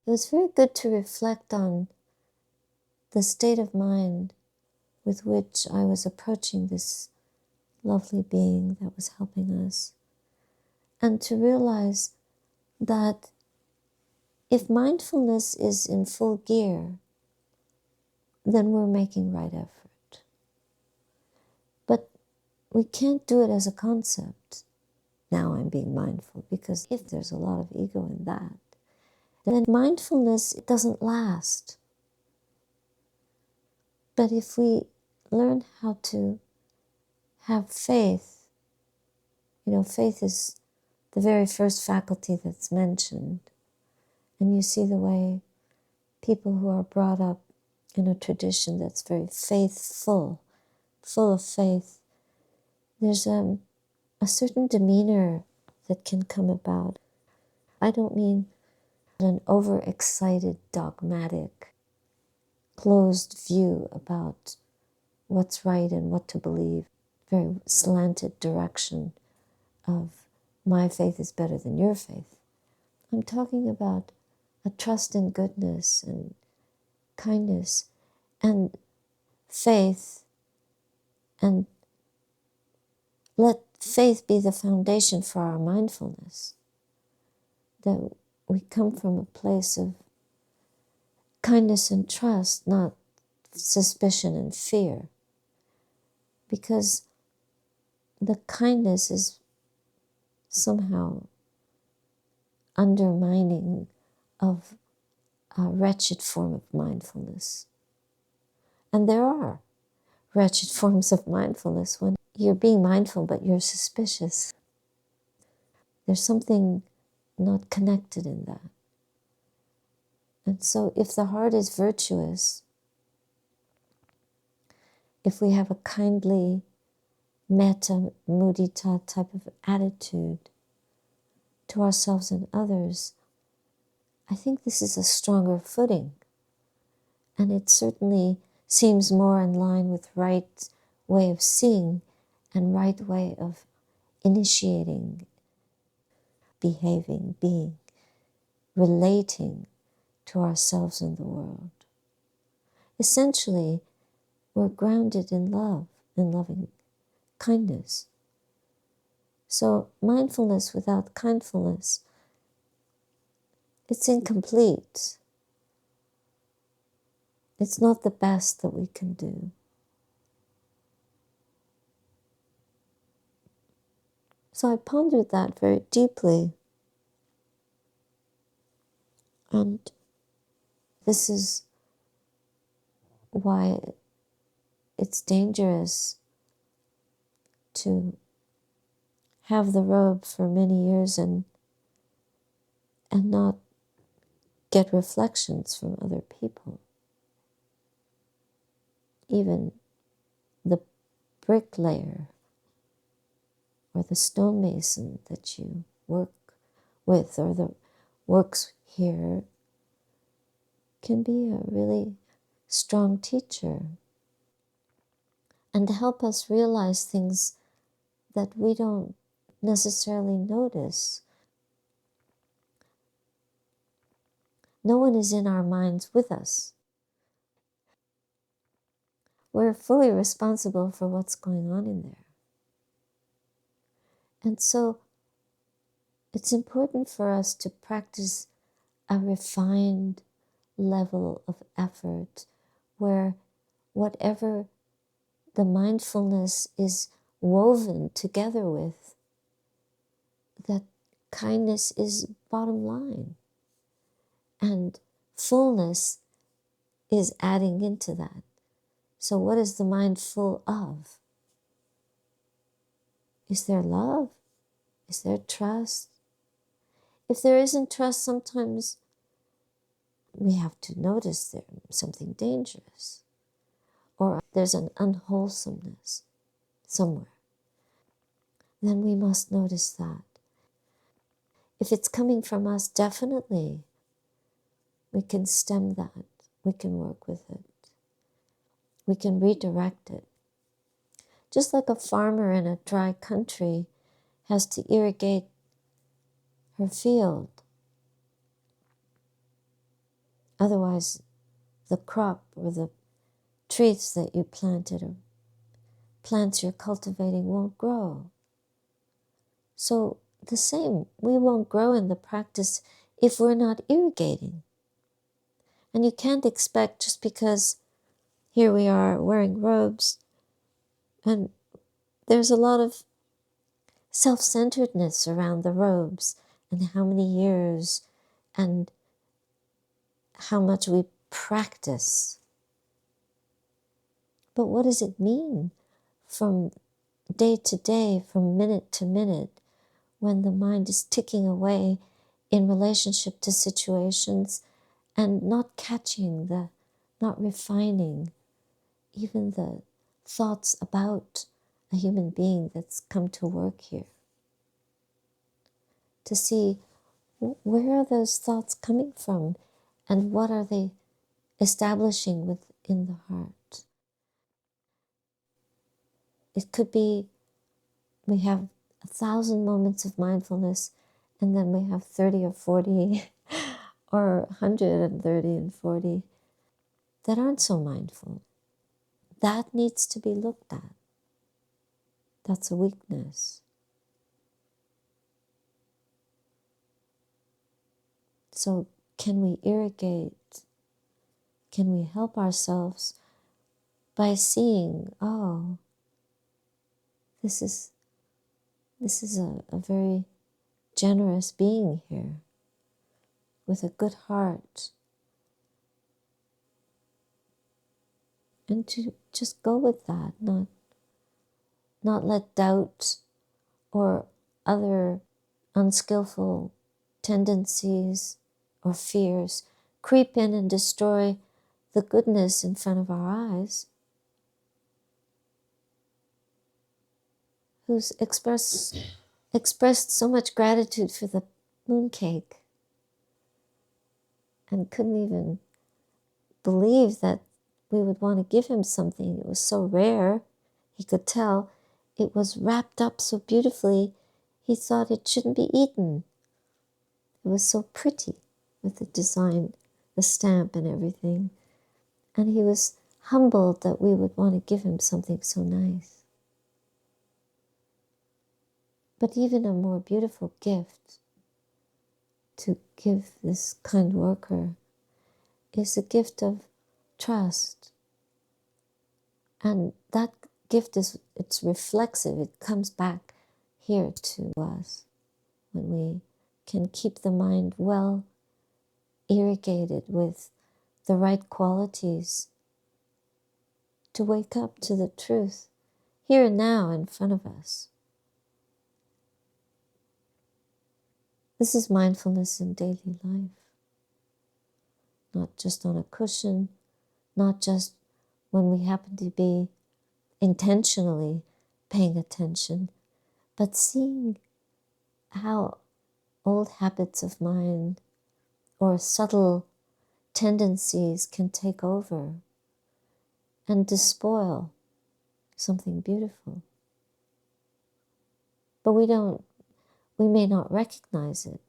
It was very good to reflect on the state of mind with which I was approaching this lovely being that was helping us, and to realize that if mindfulness is in full gear, then we're making right effort. But we can't do it as a concept. Now I'm being mindful, because if there's a lot of ego in that, then mindfulness, it doesn't last. But if we learn how to have faith, faith is the very first faculty that's mentioned. And you see the way people who are brought up in a tradition that's very faithful, full of faith, there's a certain demeanor that can come about. I don't mean an overexcited, dogmatic, closed view about what's right and what to believe, very slanted direction of my faith is better than your faith. I'm talking about a trust in goodness and kindness and faith, and let faith be the foundation for our mindfulness, that we come from a place of kindness and trust, not suspicion and fear, because the kindness is somehow undermining of a wretched form of mindfulness. And there are wretched forms of mindfulness when you're being mindful but you're suspicious. There's something not connected in that. And so if the heart is virtuous, if we have a kindly metta, mudita type of attitude to ourselves and others, I think this is a stronger footing. And it certainly seems more in line with right way of seeing and right way of initiating, behaving, being, relating to ourselves and the world. Essentially, we're grounded in love and loving kindness. So mindfulness without kindfulness, it's incomplete. It's not the best that we can do. So I pondered that very deeply. And this is why it's dangerous to have the robe for many years and not get reflections from other people. Even the bricklayer or the stonemason that you work with or the works here can be a really strong teacher and to help us realize things that we don't necessarily notice. No one is in our minds with us. We're fully responsible for what's going on in there. And so it's important for us to practice a refined level of effort where whatever the mindfulness is woven together with, that kindness is bottom line and fullness is adding into that. So what is the mind full of? Is there love? Is there trust? If there isn't trust, sometimes we have to notice there's something dangerous or there's an unwholesomeness somewhere. Then we must notice that. If it's coming from us, definitely we can stem that. We can work with it. We can redirect it. Just like a farmer in a dry country has to irrigate her field. Otherwise, the crop or the trees that you planted or plants you're cultivating won't grow. So the same, we won't grow in the practice if we're not irrigating. And you can't expect, just because here we are wearing robes, and there's a lot of self-centeredness around the robes and how many years and how much we practice. But what does it mean from day to day, from minute to minute, when the mind is ticking away in relationship to situations and not catching not refining even the thoughts about a human being that's come to work here? To see where are those thoughts coming from and what are they establishing within the heart. It could be we have 1,000 moments of mindfulness and then we have 30 or 40 or 130 and 40 that aren't so mindful. That needs to be looked at. That's a weakness. So can we irrigate? Can we help ourselves by seeing, oh, this is a very generous being here with a good heart. And to just go with that, not let doubt or other unskillful tendencies or fears creep in and destroy the goodness in front of our eyes, who's expressed so much gratitude for the mooncake and couldn't even believe that we would want to give him something. It was so rare. He could tell it was wrapped up so beautifully, he thought it shouldn't be eaten. It was so pretty with the design, the stamp and everything. And he was humbled that we would want to give him something so nice. But even a more beautiful gift to give this kind worker is a gift of trust. And that gift it's reflexive. It comes back here to us when we can keep the mind well irrigated with the right qualities to wake up to the truth here and now in front of us. This is mindfulness in daily life. Not just on a cushion, not just when we happen to be intentionally paying attention, but seeing how old habits of mind or subtle tendencies can take over and despoil something beautiful. But we may not recognize it.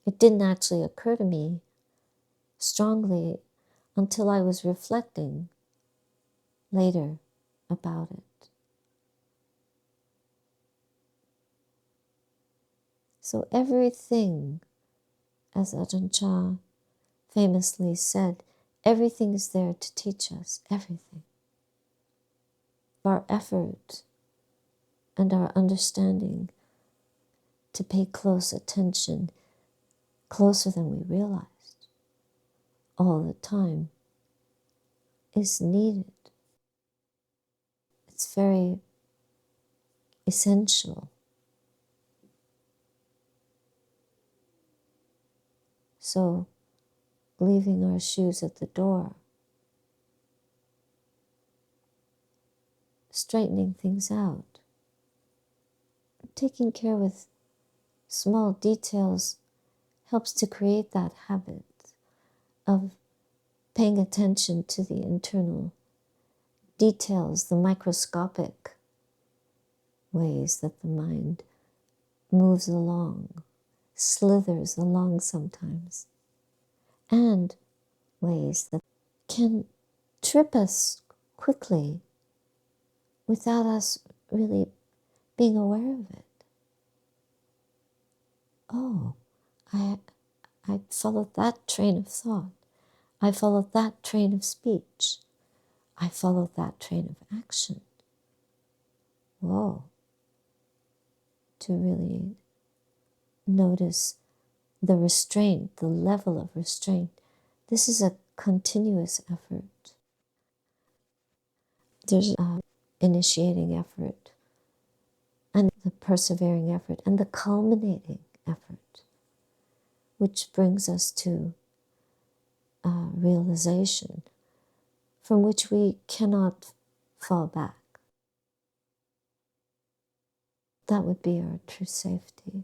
It didn't actually occur to me strongly until I was reflecting later about it. So everything, as Ajahn Chah famously said, everything is there to teach us, everything. Our effort and our understanding to pay close attention, closer than we realized, all the time, is needed. It's very essential. So, leaving our shoes at the door, straightening things out, taking care with small details helps to create that habit of paying attention to the internal details, the microscopic ways that the mind moves along, slithers along sometimes. and ways that can trip us quickly without us really being aware of it. Oh, I followed that train of thought. I followed that train of speech. I followed that train of action. Whoa. To really notice the restraint, the level of restraint. This is a continuous effort. There's an initiating effort, and the persevering effort, and the culminating effort, which brings us to realization from which we cannot fall back. That would be our true safety.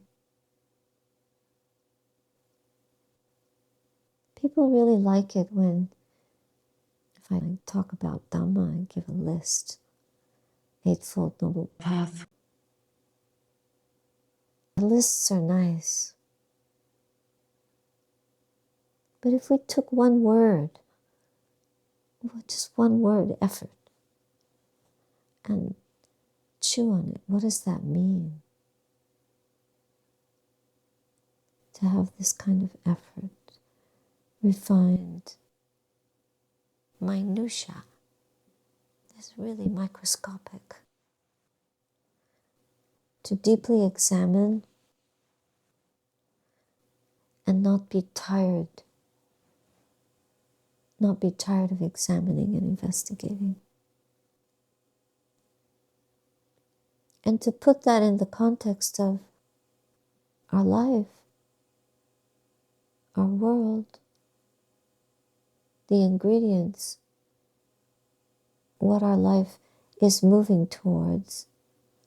People really like it when, if I talk about Dhamma and give a list, Eightfold Noble Path. The lists are nice. But if we took one word, just one word, effort, and chew on it, what does that mean? To have this kind of effort, refined, minutia, is really microscopic. To deeply examine and not be tired of examining and investigating. And to put that in the context of our life, our world, the ingredients, what our life is moving towards,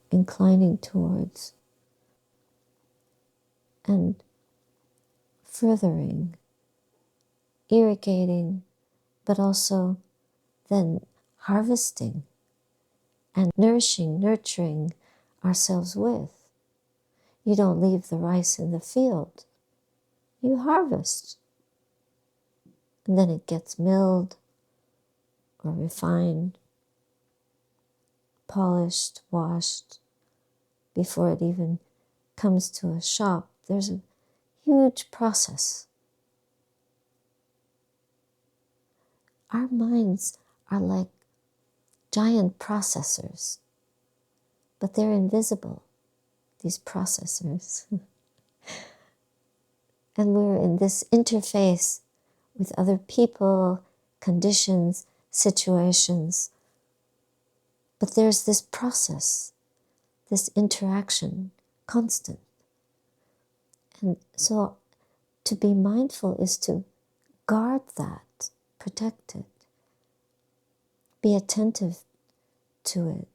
inclining towards, and furthering, irrigating, but also then harvesting and nourishing, nurturing ourselves with. You don't leave the rice in the field. You harvest. And then it gets milled or refined, polished, washed, before it even comes to a shop. There's a huge process. Our minds are like giant processors, but they're invisible, these processors. And we're in this interface with other people, conditions, situations. But there's this process, this interaction, constant. And so to be mindful is to guard that, protect it, be attentive to it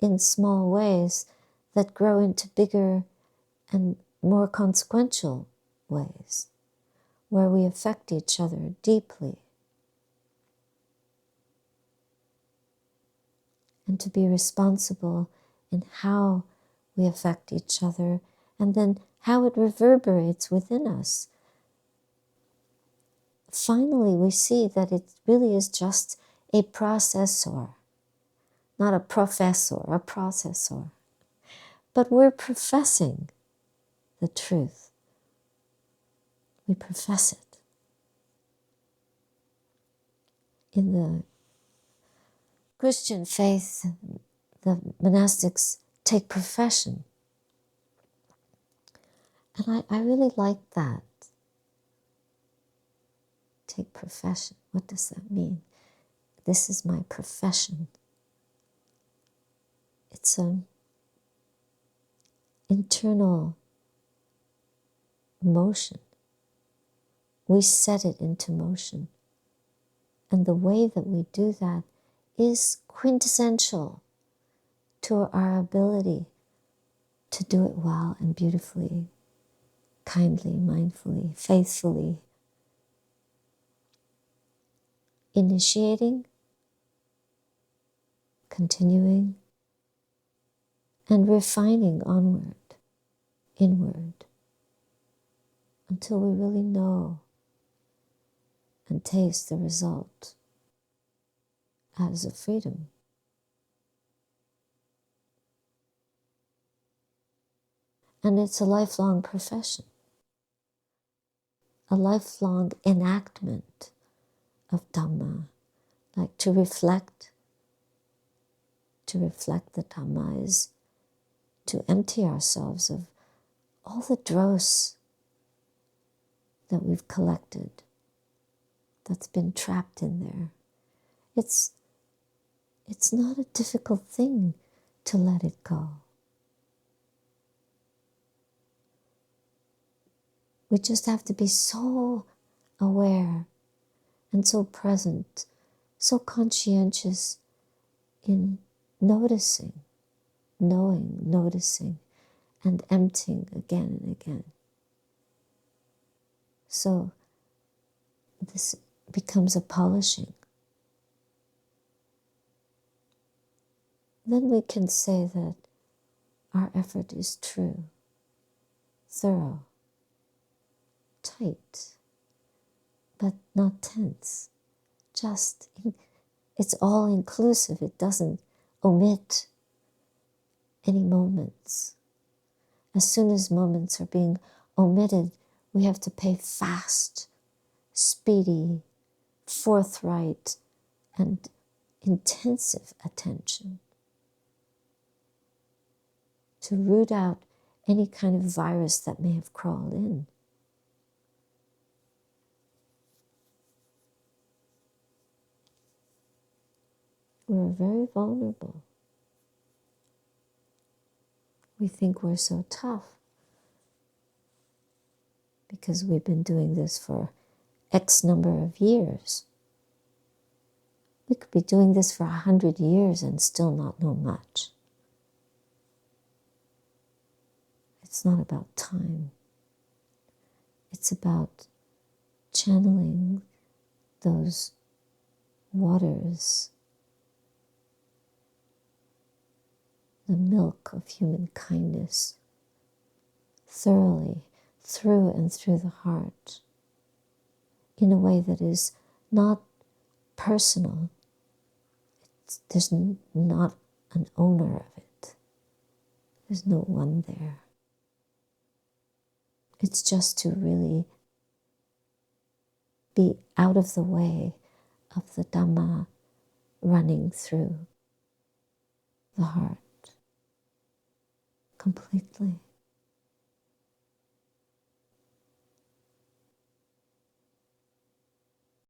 in small ways that grow into bigger and more consequential ways, where we affect each other deeply. And to be responsible in how we affect each other, and then how it reverberates within us. Finally, we see that it really is just a processor, not a professor, a processor. But we're professing the truth. We profess it. In the Christian faith, the monastics take profession. And I really like that. Take profession. What does that mean? This is my profession. It's an internal motion. We set it into motion. And the way that we do that is quintessential to our ability to do it well and beautifully, kindly, mindfully, faithfully. Initiating, continuing, and refining onward, inward, until we really know and taste the result as a freedom. And it's a lifelong profession, a lifelong enactment of Dhamma, like to reflect the Dhamma is to empty ourselves of all the dross that we've collected, that's been trapped in there. It's not a difficult thing to let it go. We just have to be so aware and so present, so conscientious in noticing, knowing, noticing, and emptying again and again. So this becomes a polishing. Then we can say that our effort is true, thorough, tight, but not tense. Just, it's all inclusive. It doesn't omit any moments. As soon as moments are being omitted, we have to pay fast, speedy, forthright, and intensive attention to root out any kind of virus that may have crawled in. We're very vulnerable. We think we're so tough because we've been doing this for X number of years. We could be doing this for 100 years and still not know much. It's not about time. It's about channeling those waters, the milk of human kindness, thoroughly, through and through the heart, in a way that is not personal. There's not an owner of it. There's no one there. It's just to really be out of the way of the Dhamma running through the heart completely.